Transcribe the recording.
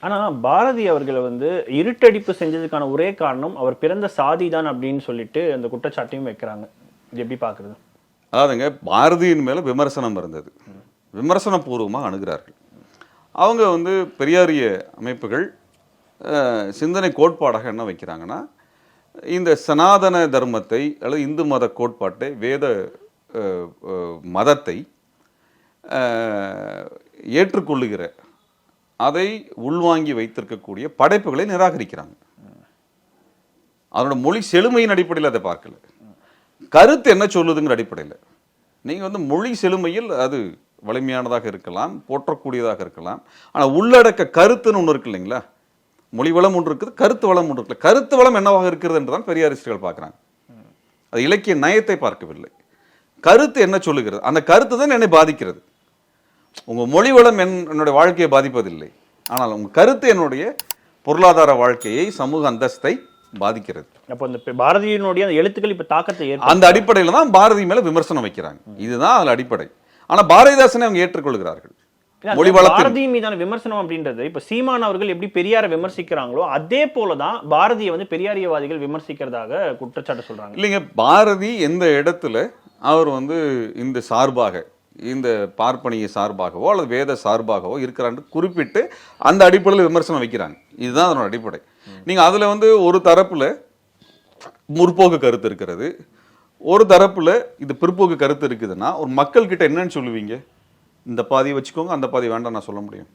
ஆனா பாரதி அவர்களை இருட்டடிப்பு செஞ்சதுக்கான ஒரே காரணம் அவர் பிறந்த சாதி தான் அப்படின்னு சொல்லிட்டு அந்த குற்றச்சாட்டையும் வைக்கிறாங்க. இது எப்படி பாக்குறது? அதாவதுங்க, பாரதியின் மேல விமர்சனம் இருந்தது. விமர்சன பூர்வமாக அணுகிறார்கள். அவங்க பெரியாரிய அமைப்புகள் சிந்தனை கோட்பாடாக என்ன வைக்கிறாங்கன்னா, இந்த சனாதன தர்மத்தை அல்லது இந்து மத கோட்பாட்டை, வேத மதத்தை ஏற்றுக்கொள்ளுகிற, அதை உள்வாங்கி வைத்திருக்கக்கூடிய படைப்புகளை நிராகரிக்கிறாங்க. அதனோட மொழி செழுமையின் அடிப்படையில் அதை பார்க்கல, கருத்து என்ன சொல்லுதுங்கிற அடிப்படையில். நீங்கள் மொழி செழுமையில் அது வலிமையானதாக இருக்கலாம், போற்றக்கூடியதாக இருக்கலாம். ஆனால் உள்ளடக்க கருத்துன்னு ஒன்று இருக்கு இல்லைங்களா? மொழி வளம் ஒன்று இருக்குது, கருத்து வளம் ஒன்று இருக்குல்ல. கருத்து வளம் என்னவாக இருக்கிறது என்று தான் பெரியாரிஸ்டுகள் பார்க்குறாங்க. அது இலக்கிய நயத்தை பார்க்கவில்லை. கருத்து என்ன சொல்லுகிறது, அந்த கருத்து தான் என்னை பாதிக்கிறது. உங்கள் மொழி வளம் என்னுடைய வாழ்க்கையை பாதிப்பதில்லை, ஆனால் உங்கள் கருத்து என்னுடைய பொருளாதார வாழ்க்கையை, சமூக அந்தஸ்தை பாதிக்கிறது. அப்போ இந்த பாரதியினுடைய அந்த எழுத்துக்கள் இப்ப தாக்கத்தை அந்த அடிப்படையில் தான் பாரதி மேல விமர்சனம் வைக்கிறாங்க. இதுதான் அதில் அடிப்படை. ஆனால் பாரதிதாசனை அவங்க ஏற்றுக்கொள்கிறார்கள். பாரதி மீதான விமர்சனம் அப்படின்றது இப்ப சீமான் அவர்கள் எப்படி பெரியாரை விமர்சிக்கிறாங்களோ அதே போலதான் பாரதியை பெரியாரியவாதிகள் விமர்சிக்கிறதாக குற்றச்சாட்டு சொல்றாங்க. இல்லைங்க, பாரதி எந்த இடத்துல அவர் இந்த சார்பாக, இந்த பார்ப்பனிய சார்பாகவோ அல்லது வேத சார்பாகவோ இருக்கிறான்னு குறிப்பிட்டு அந்த அடிப்படையில் விமர்சனம் வைக்கிறாங்க. இதுதான் அதனோட அடிப்படை. நீங்க அதுல ஒரு தரப்புல முற்போக்கு கருத்து இருக்கிறது, ஒரு தரப்புல இது பிற்போக்கு கருத்து இருக்குதுன்னா ஒரு மக்கள் கிட்ட என்னன்னு சொல்லுவீங்க? இந்த பாதியை வச்சுக்கோங்க, அந்த பாதி வேண்டாம் நான் சொல்ல முடியும்?